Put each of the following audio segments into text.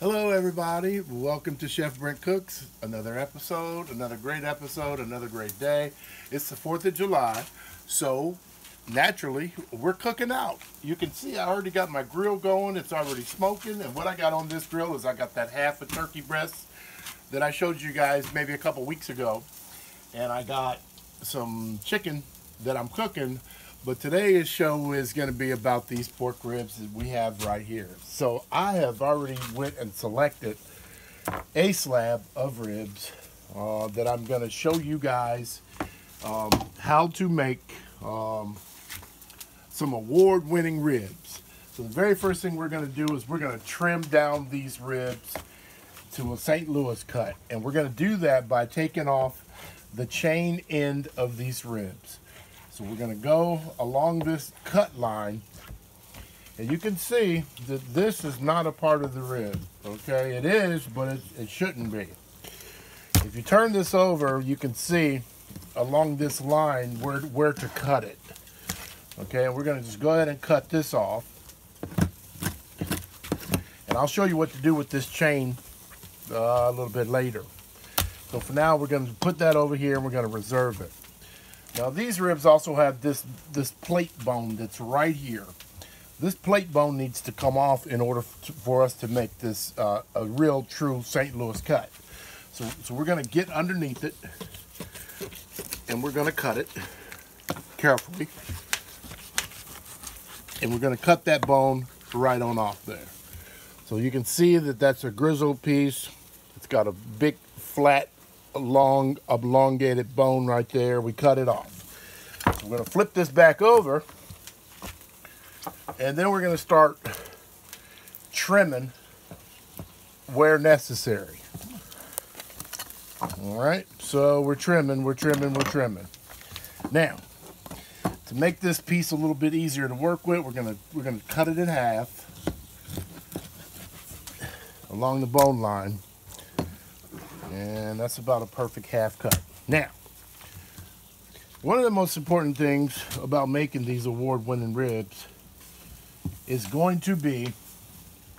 Hello, everybody. Welcome to Chef Brent Cooks. Another episode, another great episode, another great day. It's the 4th of July, so naturally, we're cooking out. You can see I already got my grill going. It's already smoking, and what I got on this grill is I got that half a turkey breast that I showed you guys maybe a couple weeks ago, and I got some chicken that I'm cooking. But today's show is going to be about these pork ribs that we have right here. So I have already went and selected a slab of ribs that I'm going to show you guys how to make some award-winning ribs. So the very first thing we're going to do is we're going to trim down these ribs to a St. Louis cut. And we're going to do that by taking off the chain end of these ribs. So we're going to go along this cut line, and you can see that this is not a part of the rib, okay? It is, but it shouldn't be. If you turn this over, you can see along this line where to cut it, okay? And we're going to just go ahead and cut this off, and I'll show you what to do with this chain a little bit later. So for now, we're going to put that over here, and we're going to reserve it. Now these ribs also have this plate bone that's right here. This plate bone needs to come off in order for us to make this a real true St. Louis cut. So we're going to get underneath it, and we're going to cut it carefully. And we're going to cut that bone right on off there. So you can see that that's a grizzled piece. It's got a big flat long elongated bone right there. We cut it off. So we're going to flip this back over, and then we're going to start trimming where necessary. All right, so we're trimming. Now, to make this piece a little bit easier to work with, we're gonna cut it in half along the bone line. And that's about a perfect half cut. Now, one of the most important things about making these award-winning ribs is going to be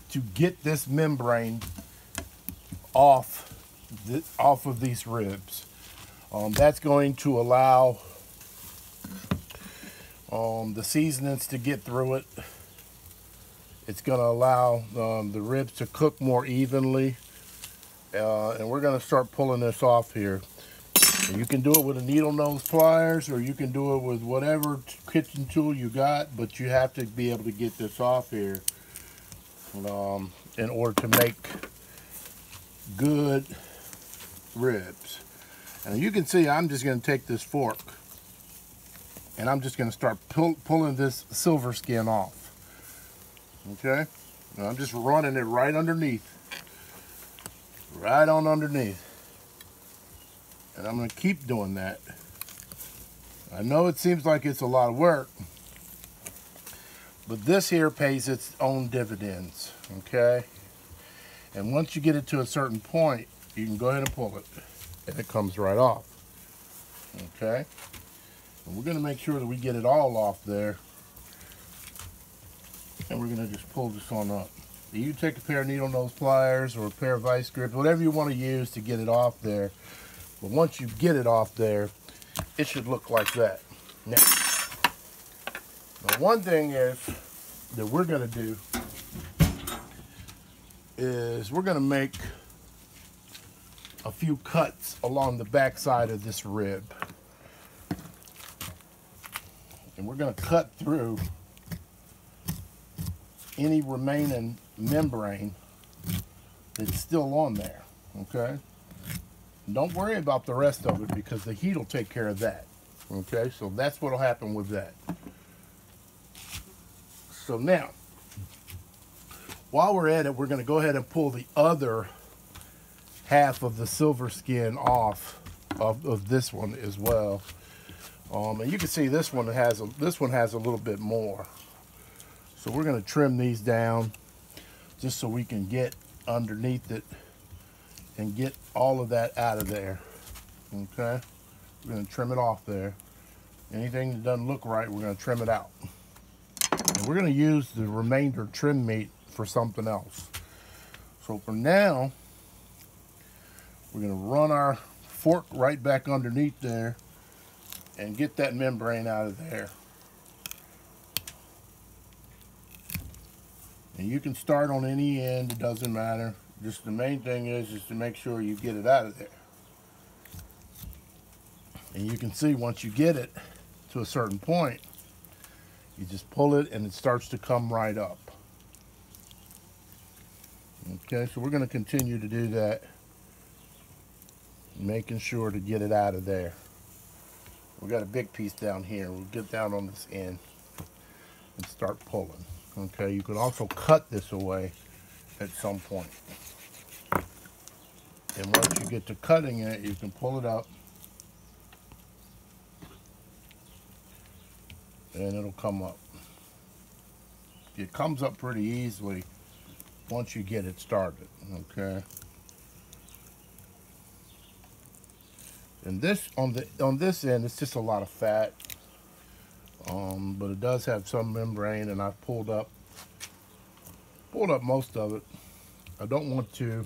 to get this membrane off of these ribs. That's going to allow the seasonings to get through it. It's going to allow the ribs to cook more evenly. And we're going to start pulling this off here. And you can do it with a needle nose pliers, or you can do it with whatever kitchen tool you got, but you have to be able to get this off here in order to make good ribs. And you can see I'm just going to take this fork, and I'm just going to start pulling this silver skin off. Okay? And I'm just running it right underneath. Right on underneath. And I'm going to keep doing that. I know it seems like it's a lot of work, but this here pays its own dividends, okay? And once you get it to a certain point, you can go ahead and pull it, and it comes right off, okay? And we're going to make sure that we get it all off there, and we're going to just pull this on up. You take a pair of needle nose pliers or a pair of vice grips, whatever you want to use to get it off there. But once you get it off there, it should look like that. Now one thing is that we're going to do is we're going to make a few cuts along the back side of this rib. And we're going to cut through any remaining membrane that's still on there, okay? Don't worry about the rest of it because the heat will take care of that, okay? So that's what will happen with that. So now, while we're at it, we're going to go ahead and pull the other half of the silver skin off of this one as well. And you can see this one has a little bit more. So we're going to trim these down just so we can get underneath it and get all of that out of there. Okay? We're going to trim it off there. Anything that doesn't look right, we're going to trim it out. And we're going to use the remainder trim meat for something else. So for now, we're going to run our fork right back underneath there and get that membrane out of there. And you can start on any end, it doesn't matter. Just the main thing is to make sure you get it out of there. And you can see once you get it to a certain point, you just pull it and it starts to come right up. Okay, so we're going to continue to do that, making sure to get it out of there. We got a big piece down here. We'll get down on this end and start pulling. Okay, you could also cut this away at some point. And once you get to cutting it, you can pull it up and it'll come up. It comes up pretty easily once you get it started, okay? And this on this end, it's just a lot of fat, but it does have some membrane, and I've pulled up most of it. I don't want to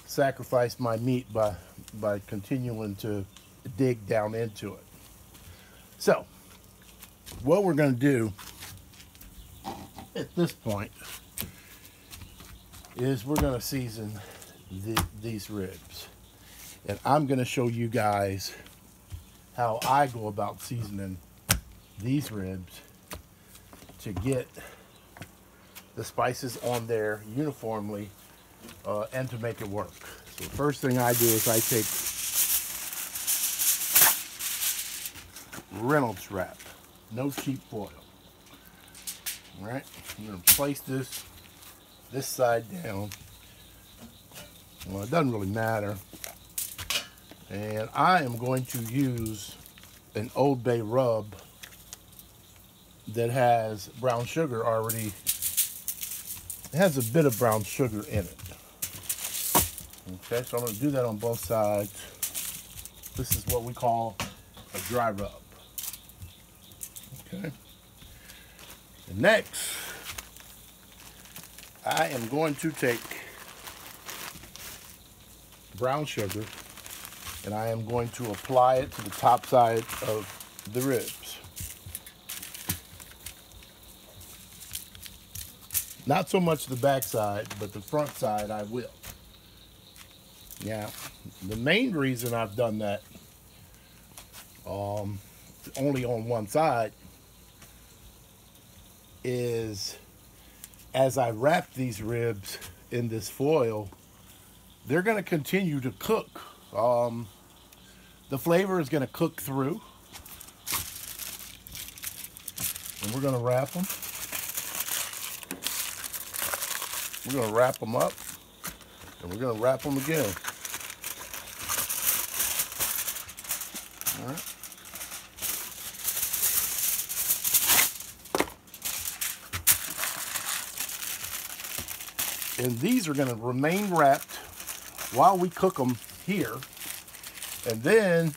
sacrifice my meat by continuing to dig down into it. So what we're going to do at this point is we're going to season these ribs. And I'm going to show you guys how I go about seasoning these ribs to get the spices on there uniformly and to make it work. So the first thing I do is I take Reynolds wrap, no cheap foil. All right, I'm going to place this side down. Well, it doesn't really matter. And I am going to use an Old Bay rub that has brown sugar already. It has a bit of brown sugar in it. Okay, so I'm going to do that on both sides. This is what we call a dry rub. Okay. And next, I am going to take brown sugar and I am going to apply it to the top side of the ribs. Not so much the back side, but the front side I will. Now, the main reason I've done that only on one side is as I wrap these ribs in this foil, they're going to continue to cook. The flavor is going to cook through, and we're going to wrap them. We're going to wrap them up, and we're going to wrap them again. All right. And these are going to remain wrapped while we cook them here. And then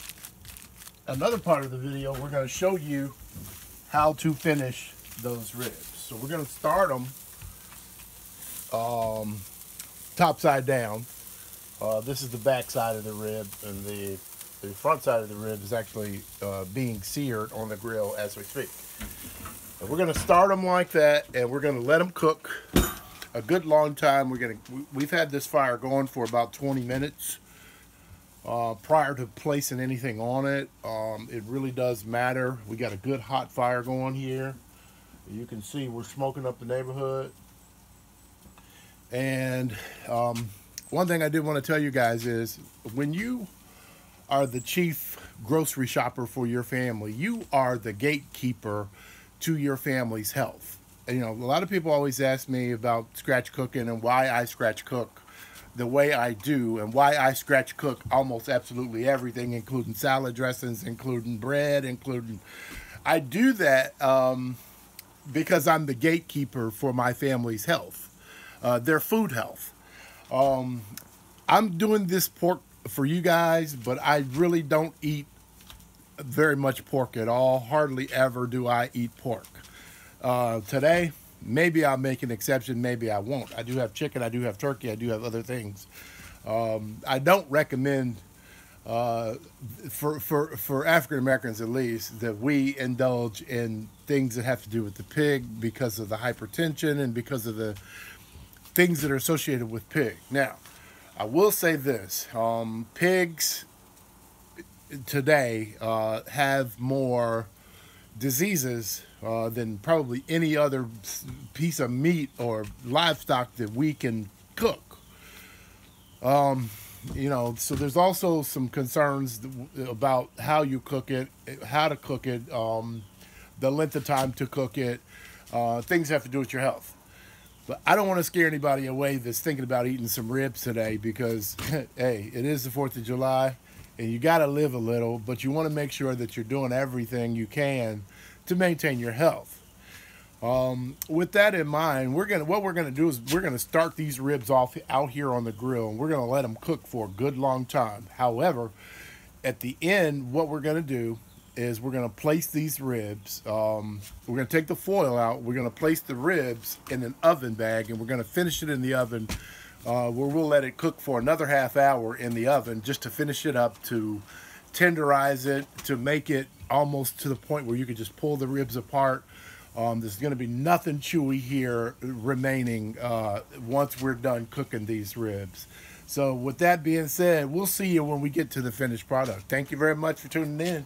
another part of the video, we're going to show you how to finish those ribs. So we're going to start them top side down. This is the back side of the rib, and the front side of the rib is actually being seared on the grill as we speak. And we're going to start them like that, and we're going to let them cook a good long time. We've had this fire going for about 20 minutes prior to placing anything on it. It really does matter. We got a good hot fire going here. You can see we're smoking up the neighborhood. And one thing I did want to tell you guys is when you are the chief grocery shopper for your family, you are the gatekeeper to your family's health. And, you know, a lot of people always ask me about scratch cooking and why I scratch cook the way I do, and why I scratch cook almost absolutely everything, including salad dressings, including bread, I do that because I'm the gatekeeper for my family's health, their food health. I'm doing this pork for you guys, but I really don't eat very much pork at all. Hardly ever do I eat pork. Today, Maybe I'll make an exception, maybe I won't. I do have chicken, I do have turkey, I do have other things. I don't recommend uh, for African Americans at least that we indulge in things that have to do with the pig because of the hypertension and because of the things that are associated with pig. Now, I will say this: pigs today have more diseases than probably any other piece of meat or livestock that we can cook. So there's also some concerns about how you cook it, how to cook it, the length of time to cook it. Things have to do with your health. But I don't want to scare anybody away that's thinking about eating some ribs today because, hey, it is the 4th of July and you got to live a little, but you want to make sure that you're doing everything you can to maintain your health. With that in mind, what we're gonna do is we're gonna start these ribs off out here on the grill, and we're gonna let them cook for a good long time. However, at the end, what we're gonna do is we're gonna place these ribs. We're gonna take the foil out. We're gonna place the ribs in an oven bag, and we're gonna finish it in the oven. Where we'll let it cook for another half hour in the oven just to finish it up, to tenderize it, to make it almost to the point where you can just pull the ribs apart. There's going to be nothing chewy here remaining once we're done cooking these ribs. So with that being said, we'll see you when we get to the finished product. Thank you very much for tuning in.